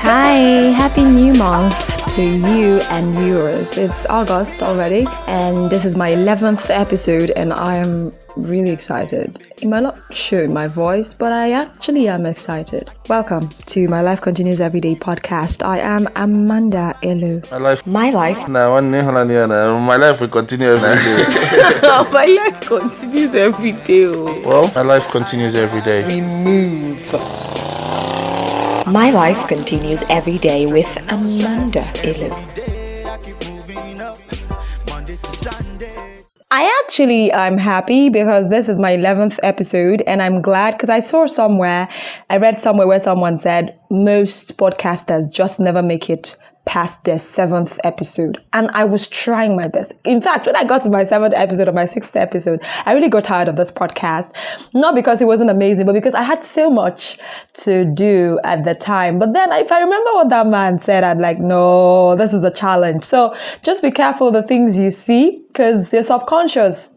Hi, happy new month to you and yours. It's August already, and this is my 11th episode, and I am really excited. It might not show in my voice, but I actually am excited. Welcome to my Life Continues Everyday podcast. I am Amanda Elu. My life. My life will continue every day. My life continues every day. Well, my life continues every day. We move. My life continues every day with Amanda Elu. I'm happy because this is my 11th episode, and I'm glad because I read somewhere where someone said most podcasters just never make it past their 7th episode, and I was trying my best. In fact, when I got to my 7th episode or my 6th episode, I really got tired of this podcast, not because it wasn't amazing, but because I had so much to do at the time. But then if I remember what that man said, I'm like, no, this is a challenge. So just be careful of the things you see, because your subconscious,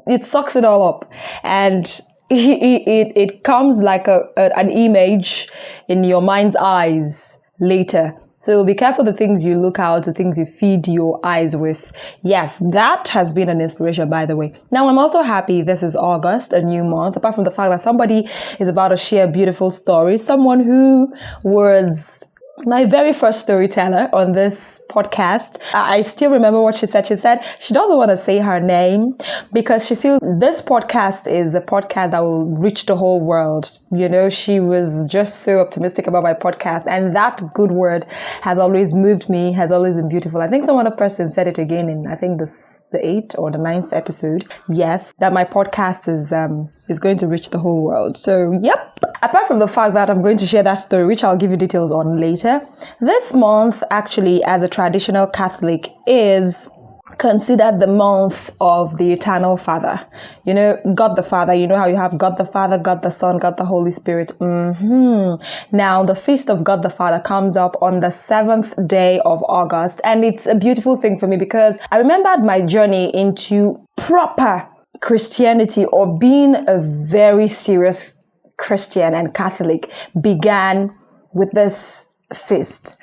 it sucks it all up, and it comes like an image in your mind's eyes later. So be careful the things you look out, the things you feed your eyes with. Yes, that has been an inspiration, by the way. Now, I'm also happy this is August, a new month, apart from the fact that somebody is about to share a beautiful story. Someone who was my very first storyteller on this podcast. I still remember what she said. She said she doesn't want to say her name because she feels this podcast is a podcast that will reach the whole world. You know, she was just so optimistic about my podcast, and that good word has always moved me, has always been beautiful. I think some other person said it again in, I think, the 8th or the 9th episode. Yes, that my podcast is going to reach the whole world. So, yep. Apart from the fact that I'm going to share that story, which I'll give you details on later, this month actually, as a traditional Catholic, is considered the month of the Eternal Father. You know, God the Father. You know how you have God the Father, God the Son, God the Holy Spirit. Now, the feast of God the Father comes up on the 7th day of August, and it's a beautiful thing for me because I remembered my journey into proper Christianity, or being a very serious Christian and Catholic, began with this feast.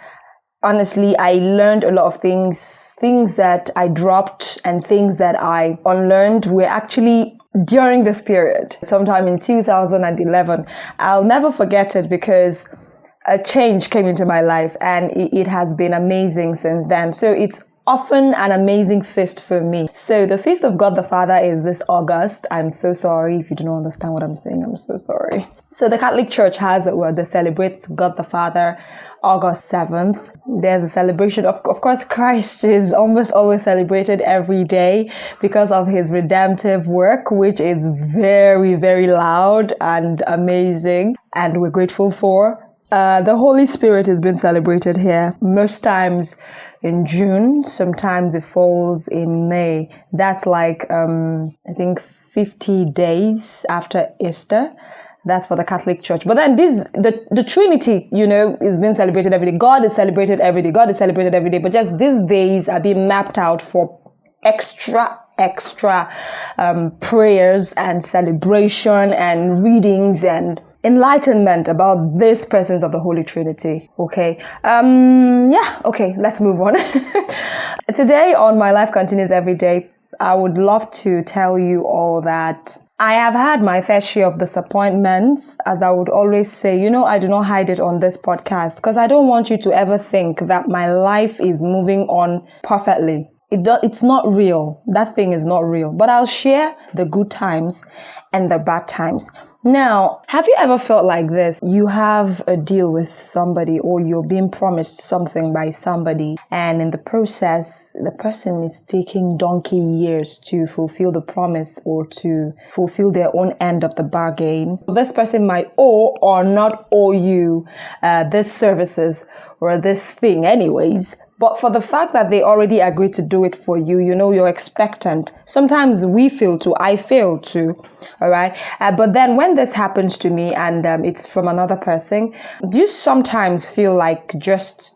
Honestly, I learned a lot of things that I dropped and things that I unlearned were actually during this period, sometime in 2011. I'll never forget it because a change came into my life, and it has been amazing since then. So it's often an amazing feast for me. So the Feast of God the Father is this August. I'm so sorry if you don't understand what I'm saying. I'm so sorry. So the Catholic Church has they celebrate God the Father August 7th. There's a celebration of course, Christ is almost always celebrated every day because of his redemptive work, which is very, very loud and amazing, and we're grateful for. The Holy Spirit has been celebrated here most times in June. Sometimes it falls in May. That's like, I think 50 days after Easter. That's for the Catholic Church. But then the Trinity, you know, is being celebrated every day. God is celebrated every day. God is celebrated every day. But just these days are being mapped out for extra prayers and celebration and readings and enlightenment about this presence of the Holy Trinity. Okay. Okay, let's move on. Today on My Life Continues Every Day, I would love to tell you all that I have had my fair share of disappointments, as I would always say. You know, I do not hide it on this podcast because I don't want you to ever think that my life is moving on perfectly. It's not real. That thing is not real. But I'll share the good times and the bad times. Now, have you ever felt like this? You have a deal with somebody, or you're being promised something by somebody, and in the process, the person is taking donkey years to fulfill the promise or to fulfill their own end of the bargain. This person might owe or not owe you this services or this thing anyways. But for the fact that they already agreed to do it for you, you know, you're expectant. Sometimes we feel to, I feel to, all right? But then when this happens to me and it's from another person, do you sometimes feel like just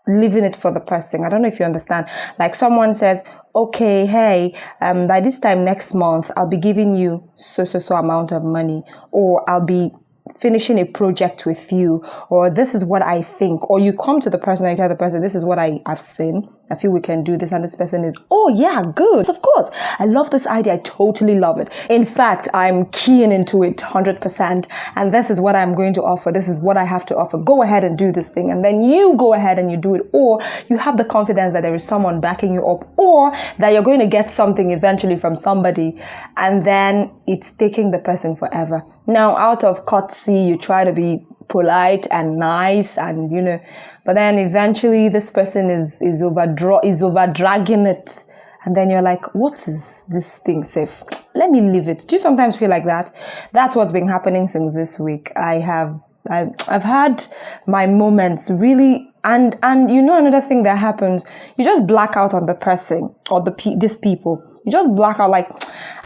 leaving it for the person? I don't know if you understand. Like someone says, okay, hey, by this time next month, I'll be giving you so amount of money, or I'll be finishing a project with you, or this is what I think, or you come to the person and you tell the person, this is what I've seen, I feel we can do this, and this person is, oh yeah, good, of course, I love this idea, I totally love it. In fact, I'm keying into it 100%, and this is what I'm going to offer, this is what I have to offer, go ahead and do this thing, and then you go ahead and you do it, or you have the confidence that there is someone backing you up, or that you're going to get something eventually from somebody, and then it's taking the person forever. Now, out of courtesy, you try to be polite and nice, and but then eventually this person is over dragging it, and then you're like, what is this thing safe? Let me leave it. Do you sometimes feel like that? That's what's been happening since this week. I've had my moments really, and another thing that happens, you just black out on the person or these people. You just black out like,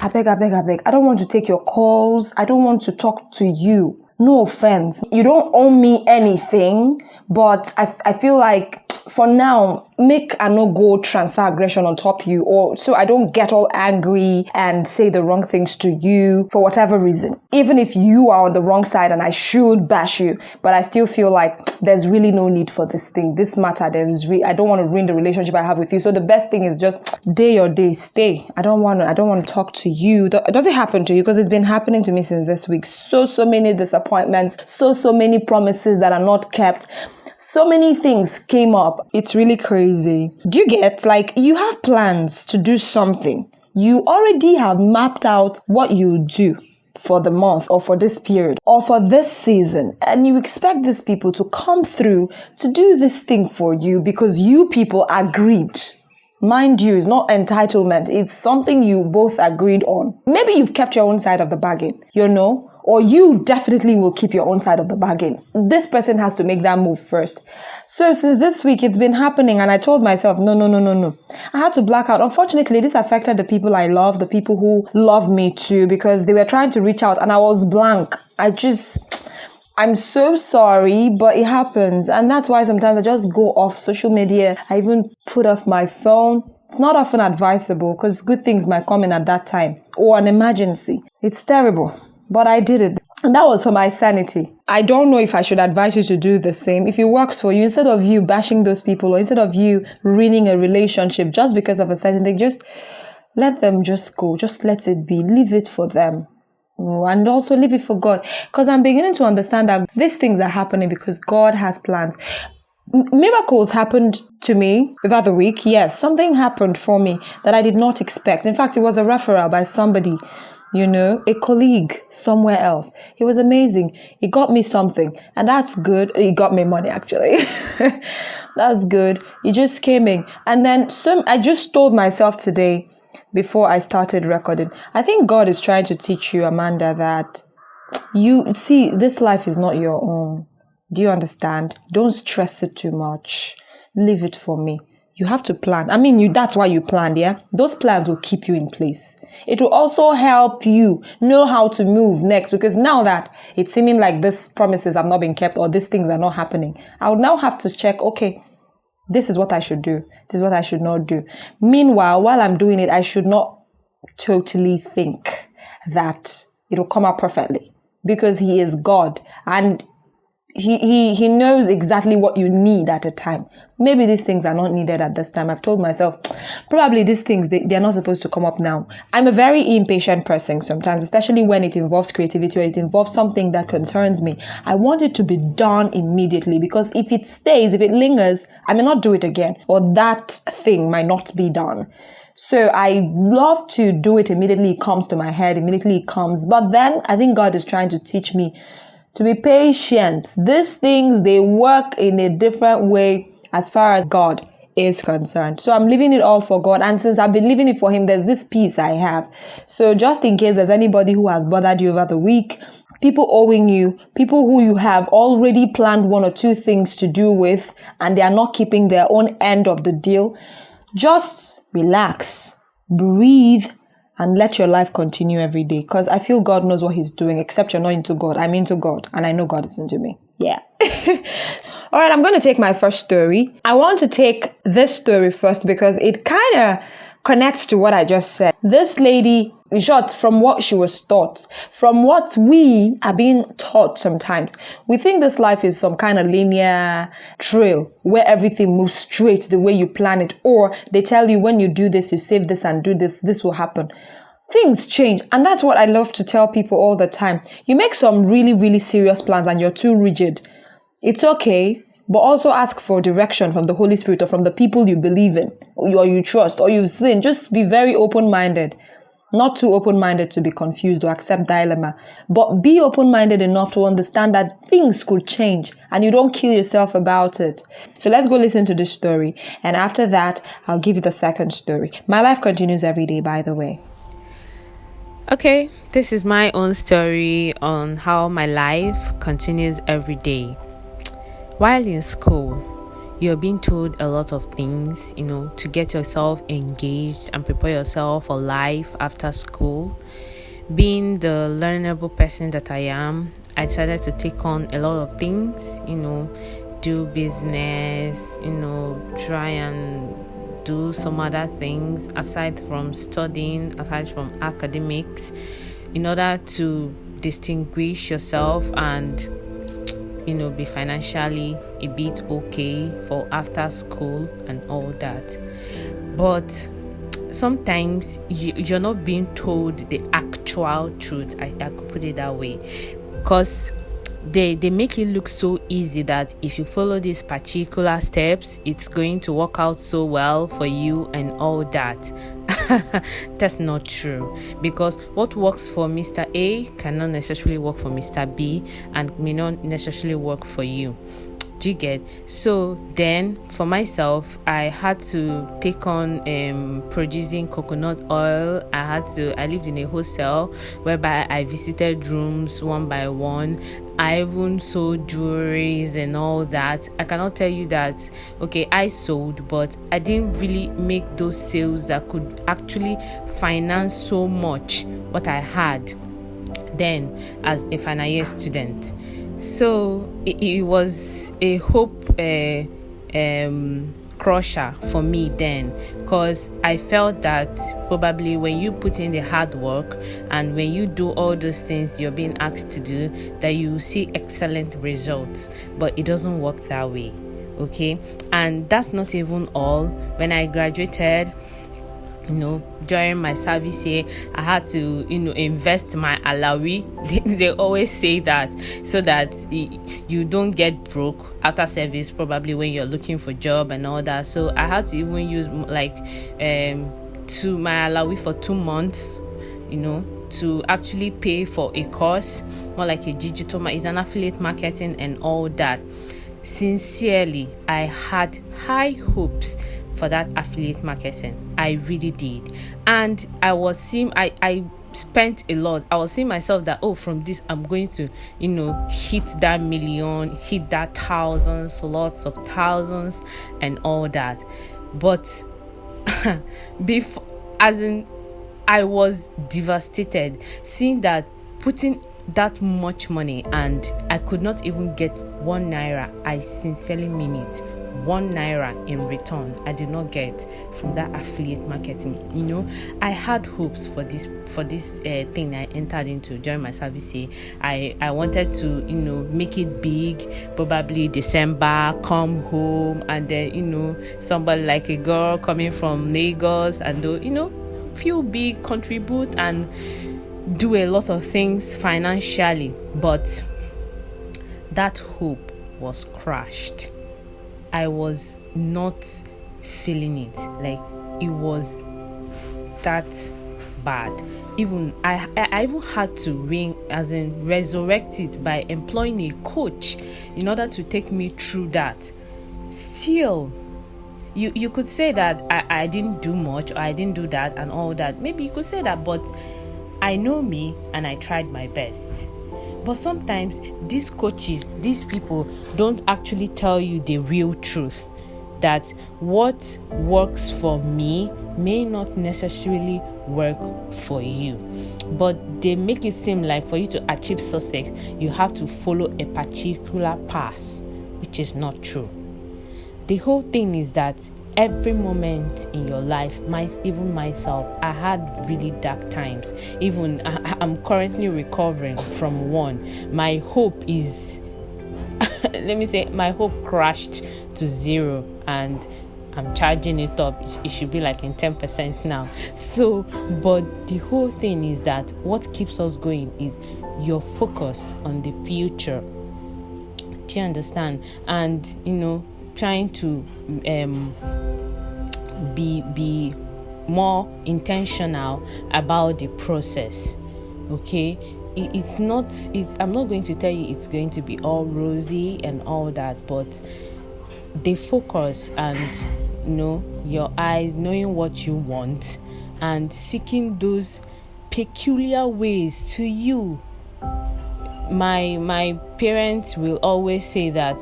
I beg. I don't want to take your calls. I don't want to talk to you. No offense. You don't owe me anything, but I feel like for now, make a no-go transfer aggression on top you, or so I don't get all angry and say the wrong things to you for whatever reason. Even if you are on the wrong side and I should bash you, but I still feel like there's really no need for this thing. This matter, I don't want to ruin the relationship I have with you. So the best thing is just day your day, stay. I don't want to talk to you. Does it happen to you? Because it's been happening to me since this week. So many disappointments, so many promises that are not kept. So many things came up. It's really crazy. Do you get, like, you have plans to do something. You already have mapped out what you do for the month or for this period or for this season. And you expect these people to come through to do this thing for you because you people agreed. Mind you, it's not entitlement. It's something you both agreed on. Maybe you've kept your own side of the bargain, or you definitely will keep your own side of the bargain. This person has to make that move first. So since this week, it's been happening, and I told myself, no. I had to black out. Unfortunately, this affected the people I love, the people who love me too, because they were trying to reach out and I was blank. I'm so sorry, but it happens. And that's why sometimes I just go off social media. I even put off my phone. It's not often advisable because good things might come in at that time or an emergency. It's terrible, but I did it. And that was for my sanity. I don't know if I should advise you to do the same. If it works for you, instead of you bashing those people or instead of you ruining a relationship just because of a certain thing, just let them just go. Just let it be. Leave it for them. And also leave it for God. Because I'm beginning to understand that these things are happening because God has plans. Miracles happened to me over the week. Yes, something happened for me that I did not expect. In fact, it was a referral by somebody, a colleague somewhere else. It was amazing. It got me something. And that's good. It got me money, actually. That's good. It just came in. And then I just told myself today, before I started recording, I think God is trying to teach you, Amanda, that you see, this life is not your own. Do you understand? Don't stress it too much. Leave it for me. You have to plan. That's why you planned, yeah? Those plans will keep you in place. It will also help you know how to move next, because now that it's seeming like these promises have not been kept or these things are not happening, I would now have to check, okay, this is what I should do. This is what I should not do. Meanwhile, while I'm doing it, I should not totally think that it will come out perfectly, because He is God and He knows exactly what you need at a time. Maybe these things are not needed at this time. I've told myself, probably these things, they're not supposed to come up now. I'm a very impatient person sometimes, especially when it involves creativity or it involves something that concerns me. I want it to be done immediately, because if it stays, if it lingers, I may not do it again, or that thing might not be done. So I love to do it immediately. It comes to my head, immediately it comes. But then I think God is trying to teach me to be patient. These things, they work in a different way as far as God is concerned. So I'm leaving it all for God. And since I've been leaving it for Him, there's this peace I have. So just in case there's anybody who has bothered you over the week, people owing you, people who you have already planned one or two things to do with, and they are not keeping their own end of the deal, just relax, breathe, and let your life continue every day. Because I feel God knows what He's doing, except you're not into God. I'm into God, and I know God is into me. Yeah. All right, I'm going to take my first story. I want to take this story first because it kind of connects to what I just said. This lady In short, from what she was taught, from what we are being taught sometimes. We think this life is some kind of linear trail where everything moves straight the way you plan it. Or they tell you when you do this, you save this and do this, this will happen. Things change. And that's what I love to tell people all the time. You make some really, really serious plans and you're too rigid. It's okay. But also ask for direction from the Holy Spirit or from the people you believe in or you trust or you've seen. Just be very open-minded. Not too open-minded to be confused or accept dilemma, but be open-minded enough to understand that things could change and you don't kill yourself about it. So let's go listen to this story. And after that, I'll give you the second story. My life continues every day, by the way. Okay, this is my own story on how my life continues every day. While in school, you're being told a lot of things, to get yourself engaged and prepare yourself for life after school. Being the learnable person that I am, I decided to take on a lot of things, do business, try and do some other things aside from studying, aside from academics, in order to distinguish yourself and be financially a bit okay for after school and all that. But sometimes you're not being told the actual truth. I could put it that way, because they make it look so easy that if you follow these particular steps, it's going to work out so well for you and all that. That's not true, because what works for Mr. A cannot necessarily work for Mr. B and may not necessarily work for you. Do you get? So then for myself, I had to take on producing coconut oil. I lived in a hostel whereby I visited rooms one by one. I even sold jewelries and all that. I cannot tell you that, okay, I sold, but I didn't really make those sales that could actually finance so much what I had then as a final year student. So it was a hope crusher for me then, because I felt that probably when you put in the hard work and when you do all those things you're being asked to do, that you see excellent results. But it doesn't work that way, okay? And that's not even all. When I graduated, during my service year, I had to, invest my alawi. They always say that so that you don't get broke after service, probably when you're looking for job and all that. So I had to even use to my alawi for 2 months, to actually pay for a course, more like a digital, it's an affiliate marketing and all that. Sincerely, I had high hopes for that affiliate marketing. I really did. And I was seeing, I spent a lot. I was seeing myself that, from this, I'm going to, hit that million, hit that thousands, lots of thousands and all that. But I was devastated seeing that putting that much money and I could not even get 1 naira. I sincerely mean it. 1 naira in return I did not get from that affiliate marketing. I had hopes for this thing I entered into during my service year. I wanted to make it big, probably December, come home, and then somebody like a girl coming from Lagos and feel big, contribute and do a lot of things financially. But that hope was crushed. I was not feeling it. Like, it was that bad. Even I even had to resurrect it by employing a coach in order to take me through that. Still, you could say that I didn't do much, or I didn't do that and all that. Maybe you could say that, but I know me and I tried my best. But sometimes these coaches, these people don't actually tell you the real truth, that what works for me may not necessarily work for you. But they make it seem like for you to achieve success, you have to follow a particular path, which is not true. The whole thing is that every moment in your life, even myself, I had really dark times. Even I'm currently recovering from one. My hope is let me say my hope crashed to 0, and I'm charging it up. It should be like in 10% now. So, but the whole thing is that what keeps us going is your focus on the future. Do you understand? And trying to be more intentional about the process. Okay, I'm not going to tell you it's going to be all rosy and all that, but the focus and your eyes, knowing what you want and seeking those peculiar ways to you. My parents will always say that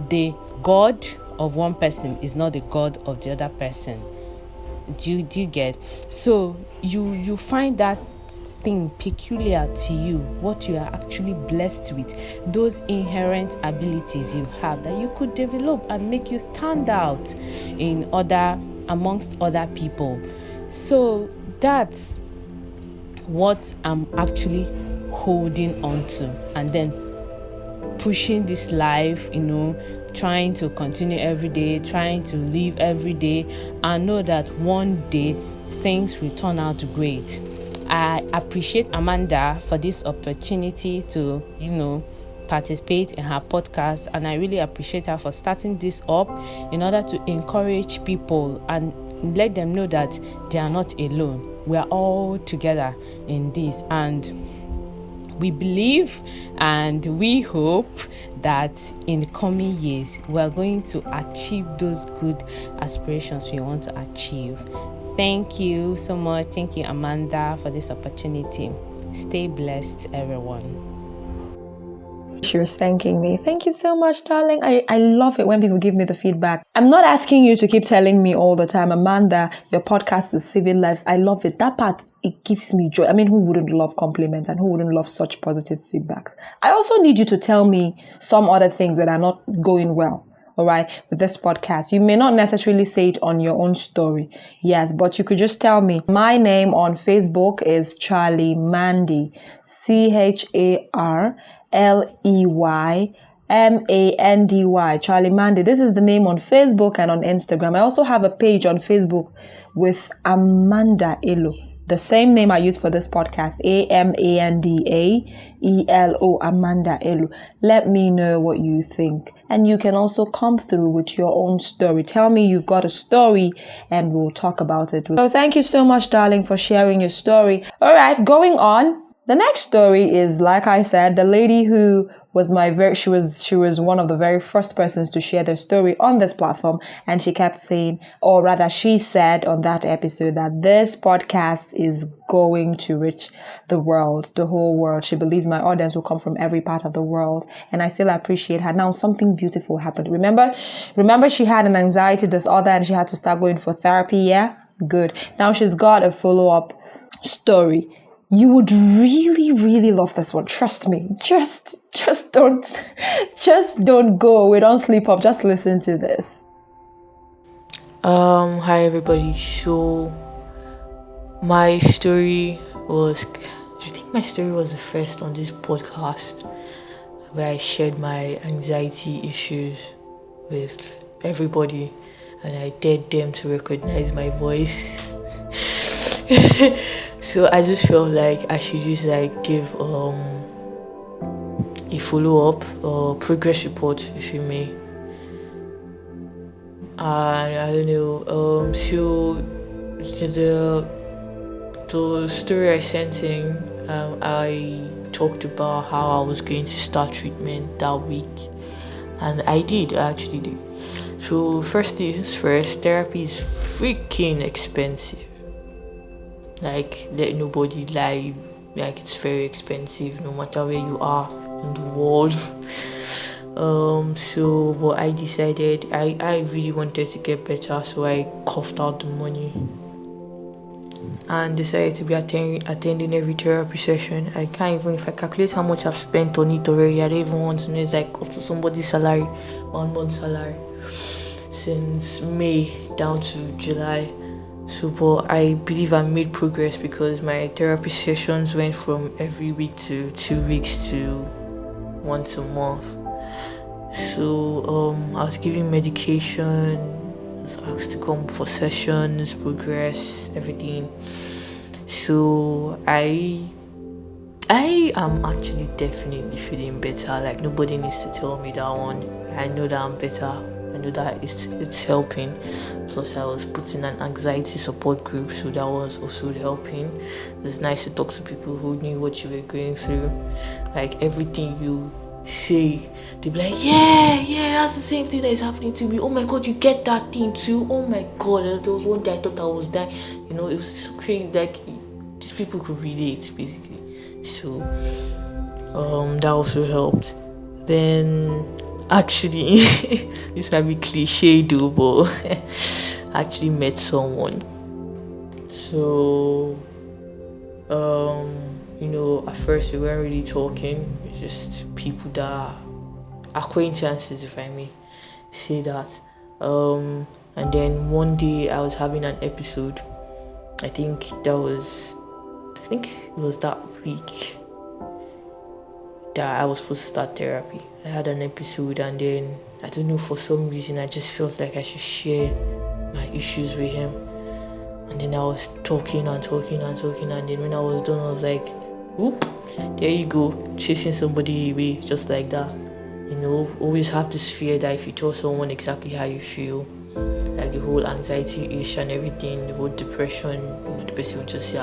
the God of one person is not the God of the other person. Do you get? So you find that thing peculiar to you, what you are actually blessed with, those inherent abilities you have that you could develop and make you stand out amongst other people. So that's what I'm actually holding on to, and then pushing this life, trying to continue every day, trying to live every day, and know that one day things will turn out great. I appreciate Amanda for this opportunity to, participate in her podcast, and I really appreciate her for starting this up in order to encourage people and let them know that they are not alone. We are all together in this, and we believe and we hope that in the coming years we are going to achieve those good aspirations we want to achieve. Thank you so much. Thank you, Amanda, for this opportunity. Stay blessed, everyone. She was thanking me. Thank you so much, darling. I love it when people give me the feedback. I'm not asking you to keep telling me all the time, Amanda, your podcast is saving lives. I love it. That part, it gives me joy. I mean, who wouldn't love compliments and who wouldn't love such positive feedbacks? I also need you to tell me some other things that are not going well. All right, with this podcast. You may not necessarily say it on your own story. Yes, but you could just tell me. My name on Facebook is Charlie Mandy. CharleyMandy. Charlie Mandy. This is the name on Facebook and on Instagram. I also have a page on Facebook with Amanda Elo. The same name I use for this podcast, AmandaElo, Amanda Elo. Let me know what you think. And you can also come through with your own story. Tell me you've got a story and we'll talk about it. So thank you so much, darling, for sharing your story. All right, going on. The next story is, like I said, the lady who was she was one of the very first persons to share their story on this platform, and she kept saying, or rather she said on that episode, that this podcast is going to reach the world, the whole world. She believes my audience will come from every part of the world, and I still appreciate her. Now something beautiful happened. Remember she had an anxiety disorder and she had to start going for therapy. Yeah, good. Now she's got a follow-up story. You would really, really love this one. Trust me. Just don't go away. Don't sleep up. Just listen to this. Hi everybody. So my story was the first on this podcast where I shared my anxiety issues with everybody, and I dared them to recognize my voice. So I just felt like I should just give a follow-up or progress report, if you may. I don't know. So the story I sent in, I talked about how I was going to start treatment that week, and I actually did. So first things first, therapy is freaking expensive. Like, let nobody lie. Like, it's very expensive no matter where you are in the world. So what I decided, I really wanted to get better, so I coughed out the money and decided to be attending every therapy session. I can't even, if I calculate how much I've spent on it already, I don't even want to know. It's like up to somebody's salary, 1 month's salary. since May down to July. So, but I believe I made progress because my therapy sessions went from every week to 2 weeks to once a month. So, I was given medication, I was asked to come for sessions, progress, everything. So, I am actually definitely feeling better. Like, nobody needs to tell me that one. I know that I'm better. I know that it's helping. Plus, I was put in an anxiety support group, so that was also helping. It's nice to talk to people who knew what you were going through. Like, everything you say, they'll be like, yeah, that's the same thing that is happening to me. Oh my god, you get that thing too. Oh my god, there was one day I thought I was dying. It was so crazy. Like, these people could relate, basically. So that also helped. Then actually this might be cliche though, but I actually met someone. So at first we weren't really talking. It's just people that acquaintances, if I may say that. And then one day I was having an episode. I think it was that week that I was supposed to start therapy. I had an episode, and then I don't know, for some reason I just felt like I should share my issues with him. And then I was talking, and then when I was done, I was like, whoop, there you go, chasing somebody away just like that. Always have this fear that if you tell someone exactly how you feel, like the whole anxiety issue and everything, the whole depression, the person will just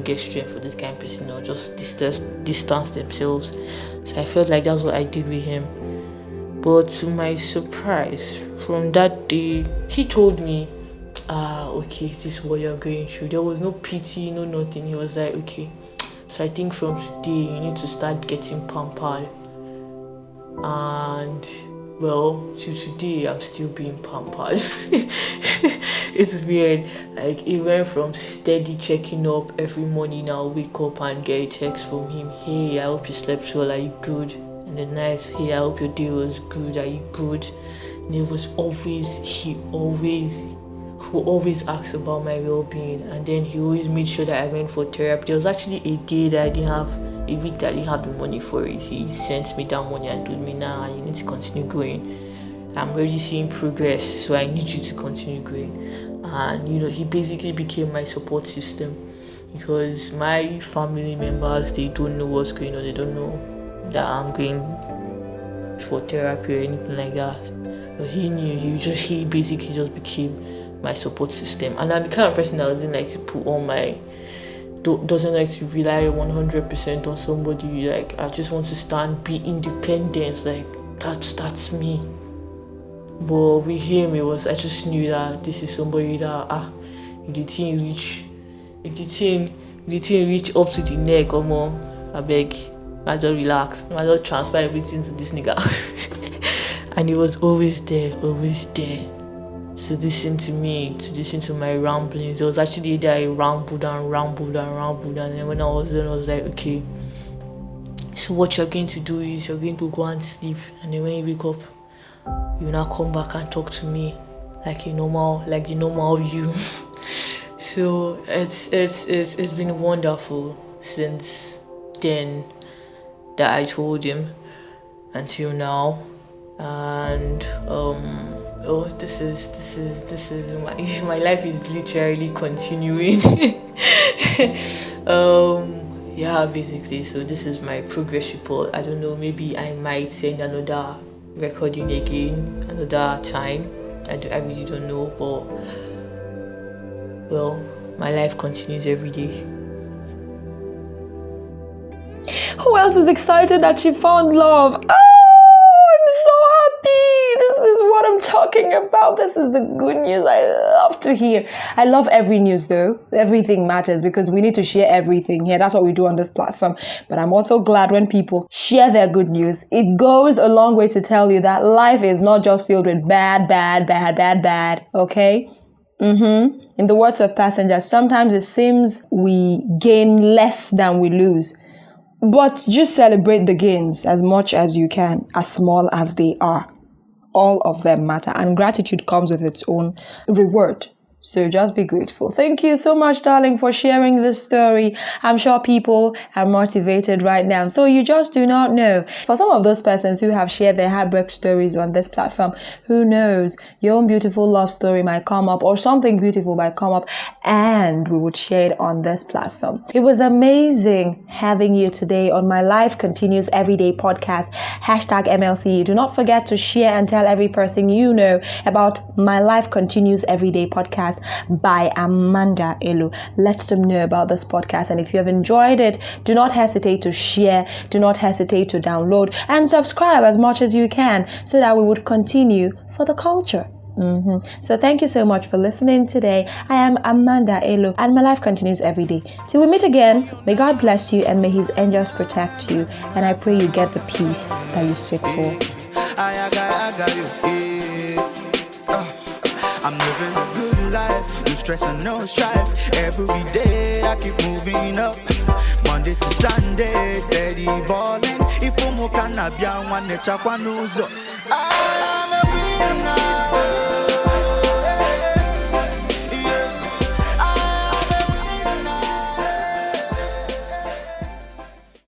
get strength for this kind of person, or just distance themselves. So I felt like that's what I did with him. But to my surprise, from that day, he told me, okay, this is what you're going through. There was no pity, no nothing. He was like, okay, so I think from today you need to start getting pampered. And well, to today I'm still being pampered. It's weird. Like, it went from steady checking up every morning. I'll wake up and get a text from him. Hey, I hope you slept well. Are you good? And the night, hey, I hope your day was good. Are you good? And it was he always asked about my well-being. And then he always made sure that I went for therapy. There was actually a week that I didn't have the money for it. He sent me that money and told me, nah, you need to continue going. I'm already seeing progress, so I need you to continue going. And he basically became my support system, because my family members, they don't know what's going on. They don't know that I'm going for therapy or anything like that. But he knew. He basically just became my support system. And I'm the kind of person that doesn't like to doesn't like to rely 100% on somebody. Like, I just want to be independent. Like, that's me. But with him, I just knew that this is somebody that if the thing reach up to the neck or more, I beg, I just relax, I just transfer everything to this nigga. And he was always there to listen to me, to listen to my ramblings. There was actually a day I rambled, and then when I was done, I was like, okay, so what you're going to do is you're going to go and sleep, and then when you wake up, you now come back and talk to me like the normal you. So it's been wonderful since then that I told him until now. And this is my life is literally continuing. Basically, so this is my progress report. I don't know, maybe I might send another recording again another time. I really don't know, but well, my life continues every day. Who else is excited that she found love? I'm so happy. This is what I'm talking about. This is the good news I love to hear. I love every news though. Everything matters because we need to share everything here. That's what we do on this platform. But I'm also glad when people share their good news. It goes a long way to tell you that life is not just filled with bad, okay? In the words of Passengers, sometimes it seems we gain less than we lose. But just celebrate the gains as much as you can, as small as they are. All of them matter, and gratitude comes with its own reward. So just be grateful. Thank you so much, darling, for sharing this story. I'm sure people are motivated right now. So you just do not know. For some of those persons who have shared their heartbreak stories on this platform, who knows, your own beautiful love story might come up, or something beautiful might come up, and we would share it on this platform. It was amazing having you today on my Life Continues Everyday podcast, #MLCE. Do not forget to share and tell every person you know about my Life Continues Everyday podcast by Amanda Elu. Let them know about this podcast, and if you have enjoyed it, do not hesitate to share, do not hesitate to download and subscribe as much as you can, so that we would continue for the culture. So thank you so much for listening today. I am Amanda Elu, and my life continues every day. Till we meet again, may God bless you and may his angels protect you, and I pray you get the peace that you seek for. I'm living a good life, no stress and no strife. Every day I keep moving up, Monday to Sunday, steady balling. If I'm a cannabis, one nature, one I am a